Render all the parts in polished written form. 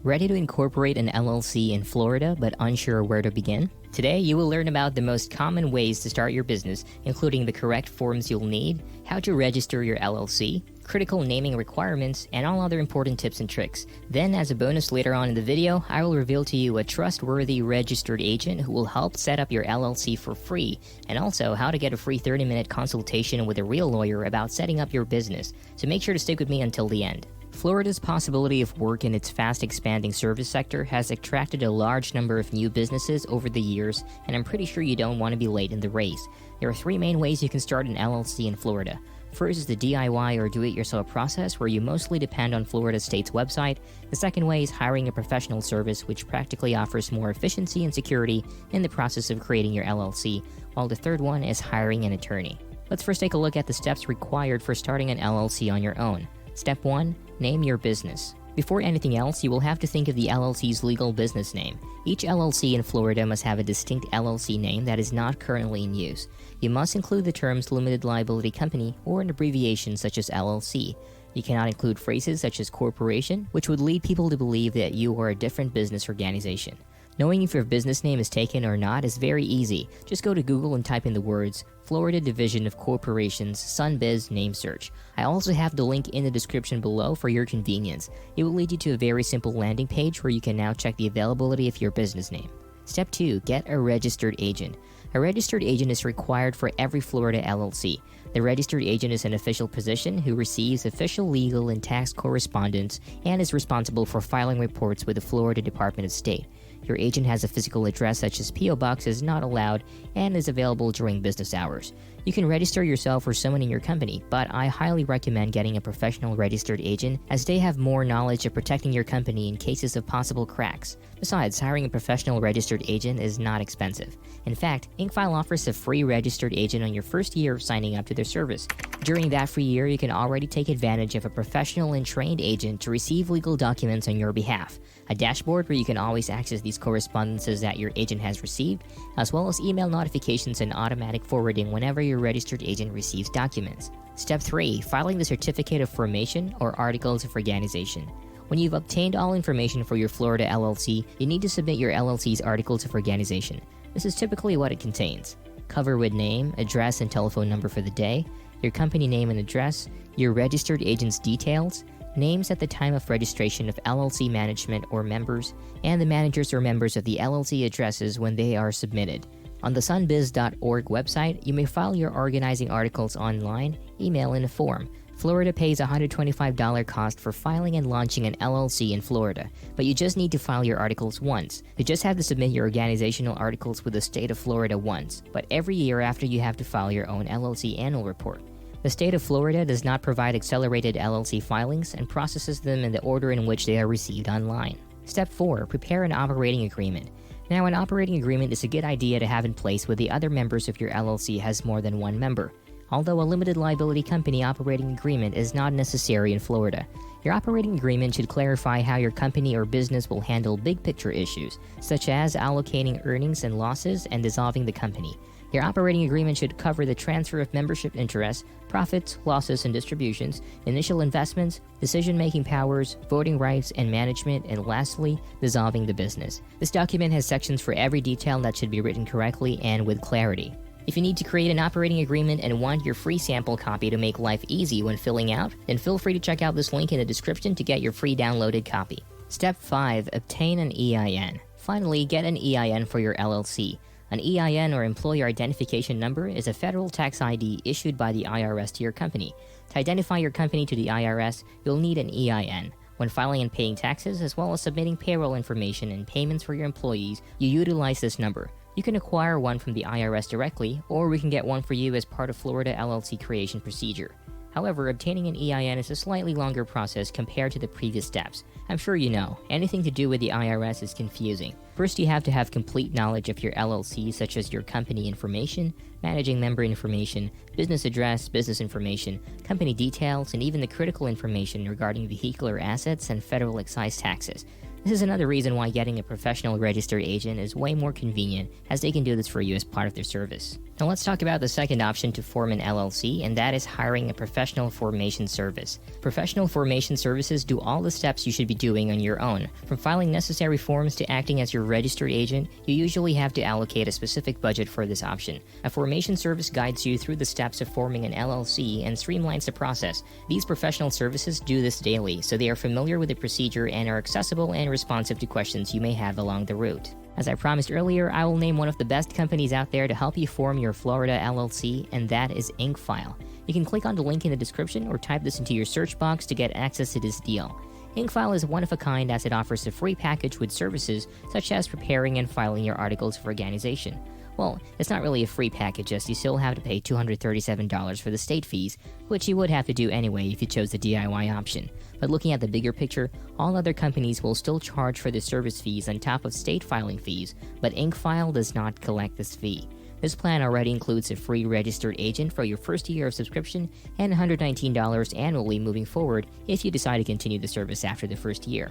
Ready to incorporate an LLC in Florida but unsure where to begin? Today, you will learn about the most common ways to start your business, including the correct forms you'll need, how to register your LLC, critical naming requirements, and all other important tips and tricks. Then, as a bonus later on in the video, I will reveal to you a trustworthy registered agent who will help set up your LLC for free, and also how to get a free 30-minute consultation with a real lawyer about setting up your business. So make sure to stick with me until the end. Florida's possibility of work in its fast-expanding service sector has attracted a large number of new businesses over the years, and I'm pretty sure you don't want to be late in the race. There are three main ways you can start an LLC in Florida. First is the DIY or do-it-yourself process, where you mostly depend on Florida State's website. The second way is hiring a professional service, which practically offers more efficiency and security in the process of creating your LLC, while the third one is hiring an attorney. Let's first take a look at the steps required for starting an LLC on your own. Step 1. Name your business. Before anything else, you will have to think of the LLC's legal business name. Each LLC in Florida must have a distinct LLC name that is not currently in use. You must include the terms limited liability company or an abbreviation such as LLC. You cannot include phrases such as corporation, which would lead people to believe that you are a different business organization. Knowing if your business name is taken or not is very easy. Just go to Google and type in the words Florida Division of Corporations SunBiz Name Search. I also have the link in the description below for your convenience. It will lead you to a very simple landing page where you can now check the availability of your business name. Step 2. Get a registered agent. A registered agent is required for every Florida LLC. The registered agent is an official position who receives official legal and tax correspondence and is responsible for filing reports with the Florida Department of State. Your agent has a physical address such as P.O. Box is not allowed and is available during business hours. You can register yourself or someone in your company, but I highly recommend getting a professional registered agent as they have more knowledge of protecting your company in cases of possible cracks. Besides, hiring a professional registered agent is not expensive. In fact, InkFile offers a free registered agent on your first year of signing up to their service. During that free year, you can already take advantage of a professional and trained agent to receive legal documents on your behalf, a dashboard where you can always access these correspondences that your agent has received, as well as email notifications and automatic forwarding whenever your registered agent receives documents. Step 3. Filing the Certificate of Formation or Articles of Organization. When you've obtained all information for your Florida LLC, you need to submit your LLC's Articles of Organization. This is typically what it contains. Cover with name, address, and telephone number for the day, your company name and address, your registered agent's details, names at the time of registration of LLC management or members, and the managers or members of the LLC addresses when they are submitted. On the sunbiz.org website, you may file your organizing articles online, email, in a form. Florida pays a $125 cost for filing and launching an LLC in Florida, but you just need to file your articles once. You just have to submit your organizational articles with the state of Florida once, but every year after you have to file your own LLC annual report. The state of Florida does not provide accelerated LLC filings and processes them in the order in which they are received online. Step 4. Prepare an operating agreement. Now, an operating agreement is a good idea to have in place when the other members of your LLC has more than one member. Although a limited liability company operating agreement is not necessary in Florida, your operating agreement should clarify how your company or business will handle big picture issues, such as allocating earnings and losses and dissolving the company. Your operating agreement should cover the transfer of membership interests, profits, losses, and distributions, initial investments, decision-making powers, voting rights, and management, and lastly, dissolving the business. This document has sections for every detail that should be written correctly and with clarity. If you need to create an operating agreement and want your free sample copy to make life easy when filling out, then feel free to check out this link in the description to get your free downloaded copy. Step 5. Obtain an EIN. Finally, get an EIN for your LLC. An EIN or Employer Identification Number is a federal tax ID issued by the IRS to your company. To identify your company to the IRS, you'll need an EIN. When filing and paying taxes, as well as submitting payroll information and payments for your employees, you utilize this number. You can acquire one from the IRS directly, or we can get one for you as part of Florida LLC creation procedure. However, obtaining an EIN is a slightly longer process compared to the previous steps. I'm sure you know, anything to do with the IRS is confusing. First, you have to have complete knowledge of your LLC, such as your company information, managing member information, business address, business information, company details, and even the critical information regarding vehicular assets and federal excise taxes. This is another reason why getting a professional registered agent is way more convenient, as they can do this for you as part of their service. Now let's talk about the second option to form an LLC, and that is hiring a professional formation service. Professional formation services do all the steps you should be doing on your own. From filing necessary forms to acting as your registered agent, you usually have to allocate a specific budget for this option. A formation service guides you through the steps of forming an LLC and streamlines the process. These professional services do this daily, so they are familiar with the procedure and are accessible and responsive to questions you may have along the route. As I promised earlier, I will name one of the best companies out there to help you form your Florida LLC, and that is InkFile. You can click on the link in the description or type this into your search box to get access to this deal. InkFile is one of a kind as it offers a free package with services such as preparing and filing your articles of organization. Well, it's not really a free package as you still have to pay $237 for the state fees, which you would have to do anyway if you chose the DIY option. But looking at the bigger picture, all other companies will still charge for the service fees on top of state filing fees, but InkFile does not collect this fee. This plan already includes a free registered agent for your first year of subscription and $119 annually moving forward if you decide to continue the service after the first year.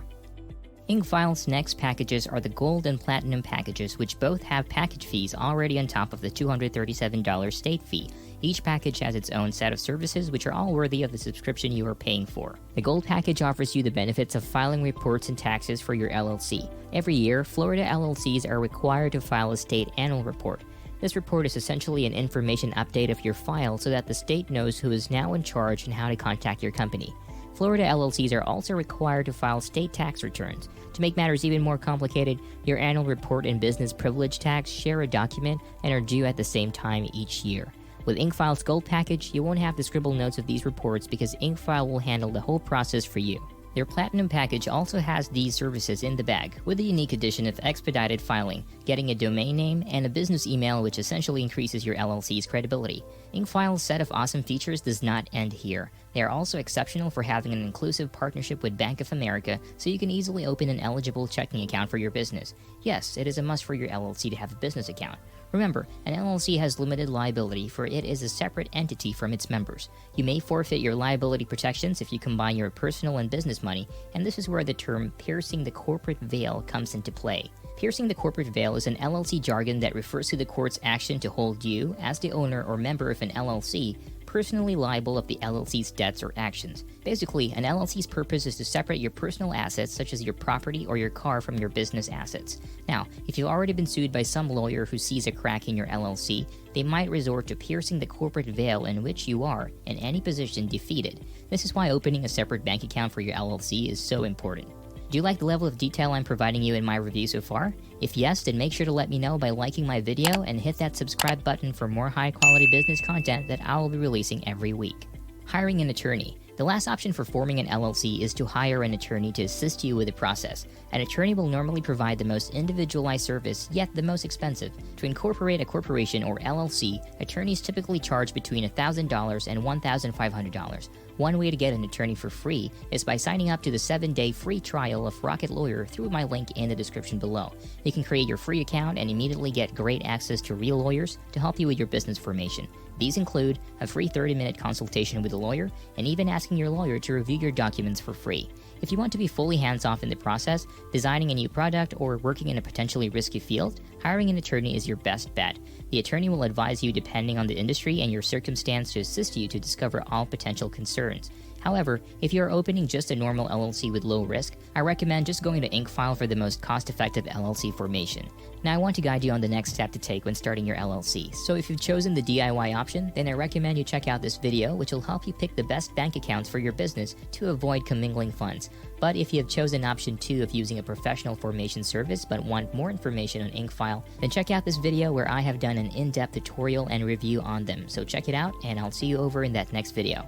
InkFile's next packages are the Gold and Platinum packages, which both have package fees already on top of the $237 state fee. Each package has its own set of services which are all worthy of the subscription you are paying for. The Gold package offers you the benefits of filing reports and taxes for your LLC. Every year, Florida LLCs are required to file a state annual report. This report is essentially an information update of your file so that the state knows who is now in charge and how to contact your company. Florida LLCs are also required to file state tax returns. To make matters even more complicated, your annual report and business privilege tax share a document and are due at the same time each year. With InkFile's Gold package, you won't have to scribble notes of these reports because InkFile will handle the whole process for you. Their Platinum package also has these services in the bag, with the unique addition of expedited filing, getting a domain name, and a business email which essentially increases your LLC's credibility. InkFile's set of awesome features does not end here. They are also exceptional for having an inclusive partnership with Bank of America, so you can easily open an eligible checking account for your business. Yes, it is a must for your LLC to have a business account. Remember, an LLC has limited liability for it is a separate entity from its members. You may forfeit your liability protections if you combine your personal and business money, and this is where the term piercing the corporate veil comes into play. Piercing the corporate veil is an LLC jargon that refers to the court's action to hold you, as the owner or member of an LLC, personally liable of the LLC's debts or actions. Basically, an LLC's purpose is to separate your personal assets such as your property or your car from your business assets. Now, if you've already been sued by some lawyer who sees a crack in your LLC, they might resort to piercing the corporate veil in which you are, in any position, defeated. This is why opening a separate bank account for your LLC is so important. Do you like the level of detail I'm providing you in my review so far? If yes, then make sure to let me know by liking my video and hit that subscribe button for more high-quality business content that I will be releasing every week. Hiring an attorney. The last option for forming an LLC is to hire an attorney to assist you with the process. An attorney will normally provide the most individualized service, yet the most expensive. To incorporate a corporation or LLC, attorneys typically charge between $1,000 and $1,500. One way to get an attorney for free is by signing up to the 7-day free trial of Rocket Lawyer through my link in the description below. You can create your free account and immediately get great access to real lawyers to help you with your business formation. These include a free 30-minute consultation with a lawyer and even asking your lawyer to review your documents for free. If you want to be fully hands-off in the process, designing a new product, or working in a potentially risky field, hiring an attorney is your best bet. The attorney will advise you depending on the industry and your circumstance to assist you to discover all potential concerns. However, if you are opening just a normal LLC with low risk, I recommend just going to InkFile for the most cost-effective LLC formation. Now I want to guide you on the next step to take when starting your LLC, so if you've chosen the DIY option, then I recommend you check out this video which will help you pick the best bank accounts for your business to avoid commingling funds. But if you have chosen option 2 of using a professional formation service but want more information on InkFile, then check out this video where I have done an in-depth tutorial and review on them. So check it out and I'll see you over in that next video.